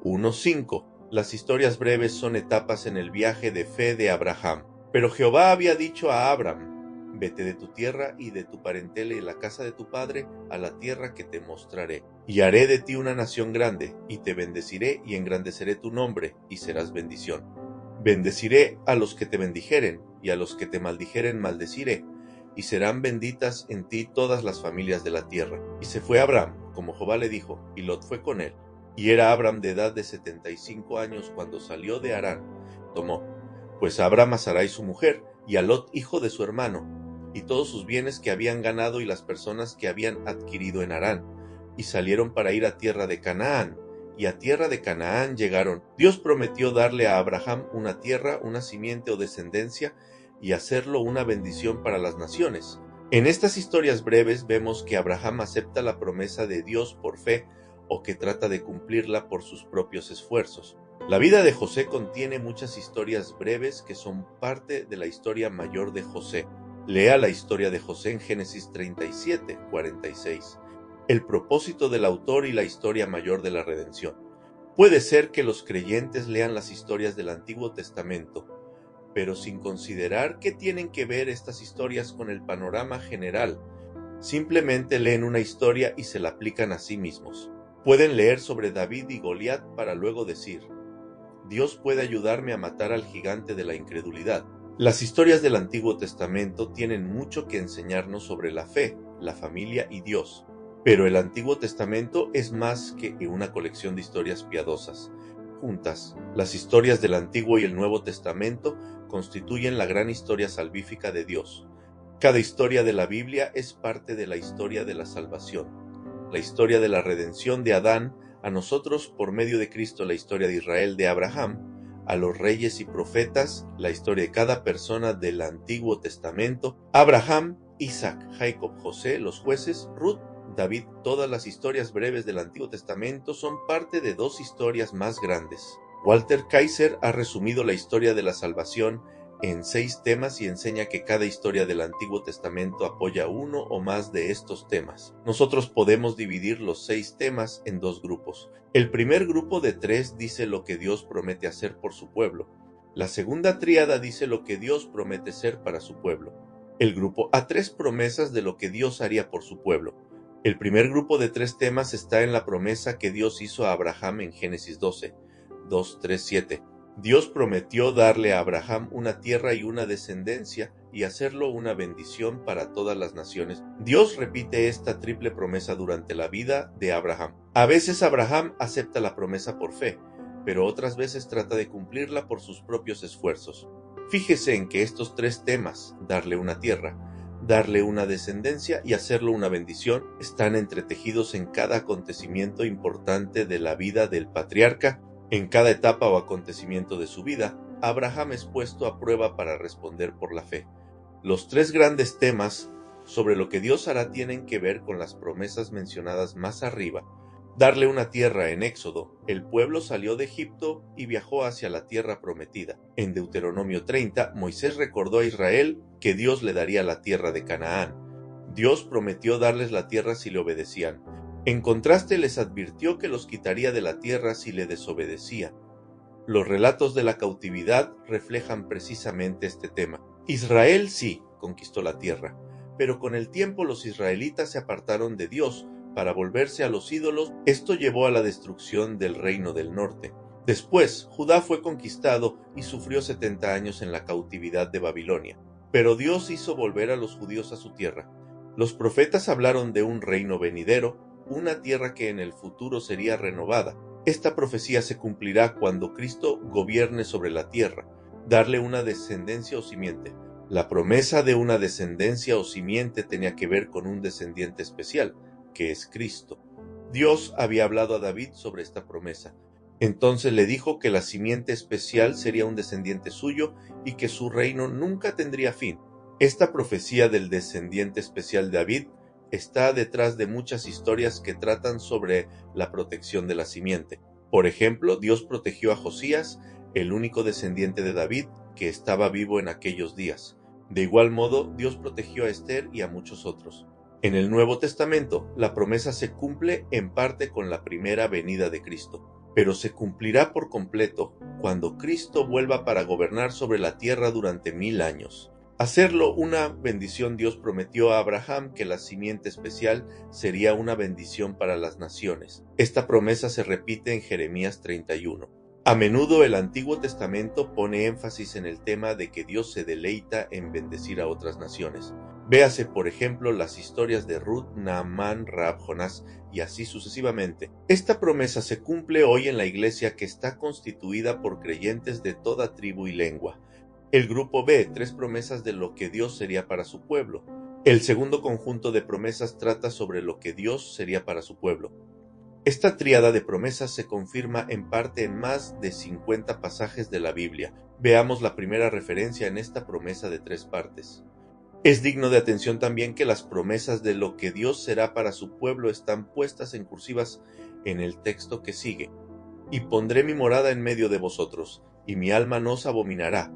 1:5. Las historias breves son etapas en el viaje de fe de Abraham. Pero Jehová había dicho a Abraham: vete de tu tierra y de tu parentela y de la casa de tu padre a la tierra que te mostraré. Y haré de ti una nación grande, y te bendeciré y engrandeceré tu nombre, y serás bendición. Bendeciré a los que te bendijeren, y a los que te maldijeren maldeciré, y serán benditas en ti todas las familias de la tierra. Y se fue Abraham, como Jehová le dijo, y Lot fue con él. y era Abram de edad de 75 años cuando salió de Harán. Tomó, pues, a Abram a Sarai su mujer, y a Lot hijo de su hermano, y todos sus bienes que habían ganado y las personas que habían adquirido en Harán, y salieron para ir a tierra de Canaán. Y a tierra de Canaán llegaron. Dios prometió darle a Abraham una tierra, una simiente o descendencia, y hacerlo una bendición para las naciones. En estas historias breves vemos que Abraham acepta la promesa de Dios por fe, o que trata de cumplirla por sus propios esfuerzos. La vida de José contiene muchas historias breves que son parte de la historia mayor de José. Lea la historia de José en Génesis 37, 46. El propósito del autor y la historia mayor de la redención. Puede ser que los creyentes lean las historias del Antiguo Testamento, pero sin considerar qué tienen que ver estas historias con el panorama general. Simplemente leen una historia y se la aplican a sí mismos. Pueden leer sobre David y Goliat para luego decir: Dios puede ayudarme a matar al gigante de la incredulidad. Las historias del Antiguo Testamento tienen mucho que enseñarnos sobre la fe, la familia y Dios. Pero el Antiguo Testamento es más que una colección de historias piadosas. Juntas, las historias del Antiguo y el Nuevo Testamento constituyen la gran historia salvífica de Dios. Cada historia de la Biblia es parte de la historia de la salvación. La historia de la redención de Adán, a nosotros por medio de Cristo la historia de Israel de Abraham, a los reyes y profetas, la historia de cada persona del Antiguo Testamento, Abraham, Isaac, Jacob, José, los jueces, Ruth, David. Todas las historias breves del Antiguo Testamento son parte de dos historias más grandes. Walter Kaiser ha resumido la historia de la salvación en 6 temas y enseña que cada historia del Antiguo Testamento apoya uno o más de estos temas. Nosotros podemos dividir los 6 temas en 2 grupos. El primer grupo de 3 dice lo que Dios promete hacer por su pueblo. La segunda tríada dice lo que Dios promete ser para su pueblo. El grupo a 3 promesas de lo que Dios haría por su pueblo. El primer grupo de 3 temas está en la promesa que Dios hizo a Abraham en Génesis 12, 2, 3, 7. Dios prometió darle a Abraham una tierra y una descendencia y hacerlo una bendición para todas las naciones. Dios repite esta triple promesa durante la vida de Abraham. A veces Abraham acepta la promesa por fe, pero otras veces trata de cumplirla por sus propios esfuerzos. Fíjese en que estos 3 temas, darle una tierra, darle una descendencia y hacerlo una bendición, están entretejidos en cada acontecimiento importante de la vida del patriarca. En cada etapa o acontecimiento de su vida, Abraham es puesto a prueba para responder por la fe. Los 3 grandes temas sobre lo que Dios hará tienen que ver con las promesas mencionadas más arriba. Darle una tierra en Éxodo. El pueblo salió de Egipto y viajó hacia la tierra prometida. En Deuteronomio 30, Moisés recordó a Israel que Dios le daría la tierra de Canaán. Dios prometió darles la tierra si le obedecían. En contraste, les advirtió que los quitaría de la tierra si le desobedecían. Los relatos de la cautividad reflejan precisamente este tema. Israel sí conquistó la tierra, pero con el tiempo los israelitas se apartaron de Dios para volverse a los ídolos. Esto llevó a la destrucción del reino del norte. Después, Judá fue conquistado y sufrió 70 años en la cautividad de Babilonia. Pero Dios hizo volver a los judíos a su tierra. Los profetas hablaron de un reino venidero, una tierra que en el futuro sería renovada. Esta profecía se cumplirá cuando Cristo gobierne sobre la tierra, darle una descendencia o simiente. La promesa de una descendencia o simiente tenía que ver con un descendiente especial, que es Cristo. Dios había hablado a David sobre esta promesa. Entonces le dijo que la simiente especial sería un descendiente suyo y que su reino nunca tendría fin. Esta profecía del descendiente especial de David está detrás de muchas historias que tratan sobre la protección de la simiente. Por ejemplo, Dios protegió a Josías, el único descendiente de David que estaba vivo en aquellos días. De igual modo, Dios protegió a Esther y a muchos otros. En el Nuevo Testamento, la promesa se cumple en parte con la primera venida de Cristo, pero se cumplirá por completo cuando Cristo vuelva para gobernar sobre la tierra durante 1000 años. Hacerlo una bendición. Dios prometió a Abraham que la simiente especial sería una bendición para las naciones. Esta promesa se repite en Jeremías 31. A menudo el Antiguo Testamento pone énfasis en el tema de que Dios se deleita en bendecir a otras naciones. Véase, por ejemplo, las historias de Ruth, Naamán, Rahab, Jonás y así sucesivamente. Esta promesa se cumple hoy en la iglesia, que está constituida por creyentes de toda tribu y lengua. El grupo B, 3 promesas de lo que Dios sería para su pueblo. El segundo conjunto de promesas trata sobre lo que Dios sería para su pueblo. Esta tríada de promesas se confirma en parte en más de 50 pasajes de la Biblia. Veamos la primera referencia en esta promesa de 3 partes. Es digno de atención también que las promesas de lo que Dios será para su pueblo están puestas en cursivas en el texto que sigue. Y pondré mi morada en medio de vosotros, y mi alma no os abominará.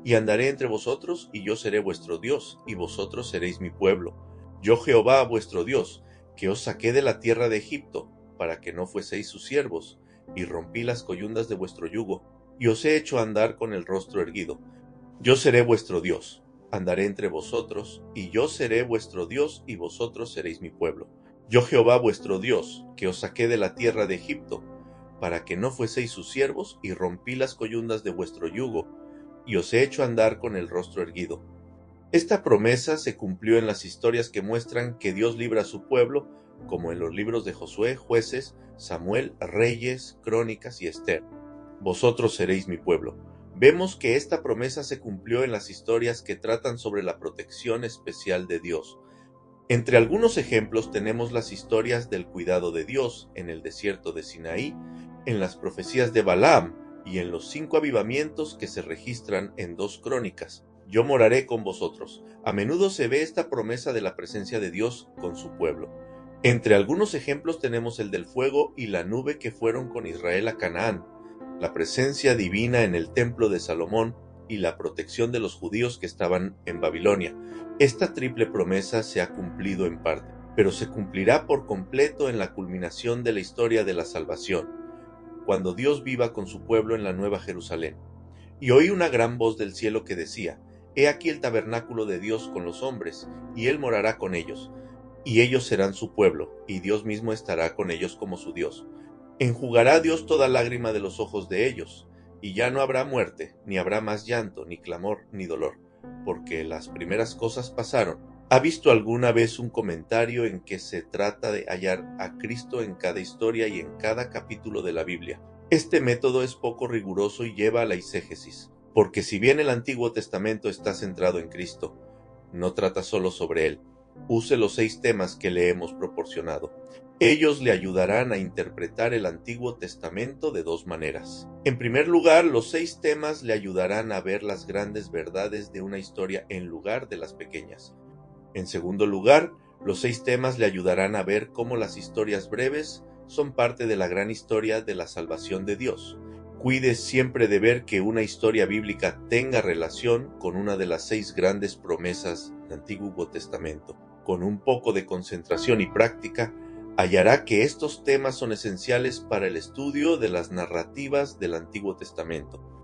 Y andaré entre vosotros, y yo seré vuestro Dios, y vosotros seréis mi pueblo. Yo Jehová vuestro Dios, que os saqué de la tierra de Egipto, para que no fueseis sus siervos, y rompí las coyundas de vuestro yugo, y os he hecho andar con el rostro erguido. Yo seré vuestro Dios, andaré entre vosotros, y yo seré vuestro Dios, y vosotros seréis mi pueblo. Yo Jehová vuestro Dios, que os saqué de la tierra de Egipto, para que no fueseis sus siervos, y rompí las coyundas de vuestro yugo, y os he hecho andar con el rostro erguido. Esta promesa se cumplió en las historias que muestran que Dios libra a su pueblo, como en los libros de Josué, Jueces, Samuel, Reyes, Crónicas y Esther. Vosotros seréis mi pueblo. Vemos que esta promesa se cumplió en las historias que tratan sobre la protección especial de Dios. Entre algunos ejemplos tenemos las historias del cuidado de Dios en el desierto de Sinaí, en las profecías de Balaam y en los 5 avivamientos que se registran en 2 Crónicas. Yo moraré con vosotros. A menudo se ve esta promesa de la presencia de Dios con su pueblo. Entre algunos ejemplos tenemos el del fuego y la nube que fueron con Israel a Canaán, la presencia divina en el templo de Salomón y la protección de los judíos que estaban en Babilonia. Esta triple promesa se ha cumplido en parte, pero se cumplirá por completo en la culminación de la historia de la salvación, cuando Dios viva con su pueblo en la Nueva Jerusalén. Y oí una gran voz del cielo que decía: He aquí el tabernáculo de Dios con los hombres, y Él morará con ellos, y ellos serán su pueblo, y Dios mismo estará con ellos como su Dios. Enjugará Dios toda lágrima de los ojos de ellos, y ya no habrá muerte, ni habrá más llanto, ni clamor, ni dolor, porque las primeras cosas pasaron. ¿Ha visto alguna vez un comentario en que se trata de hallar a Cristo en cada historia y en cada capítulo de la Biblia? Este método es poco riguroso y lleva a la eisegesis, porque si bien el Antiguo Testamento está centrado en Cristo, no trata solo sobre Él. Use los 6 temas que le hemos proporcionado. Ellos le ayudarán a interpretar el Antiguo Testamento de 2 maneras. En primer lugar, los 6 temas le ayudarán a ver las grandes verdades de una historia en lugar de las pequeñas. En segundo lugar, los 6 temas le ayudarán a ver cómo las historias breves son parte de la gran historia de la salvación de Dios. Cuide siempre de ver que una historia bíblica tenga relación con una de las 6 grandes promesas del Antiguo Testamento. Con un poco de concentración y práctica, hallará que estos temas son esenciales para el estudio de las narrativas del Antiguo Testamento.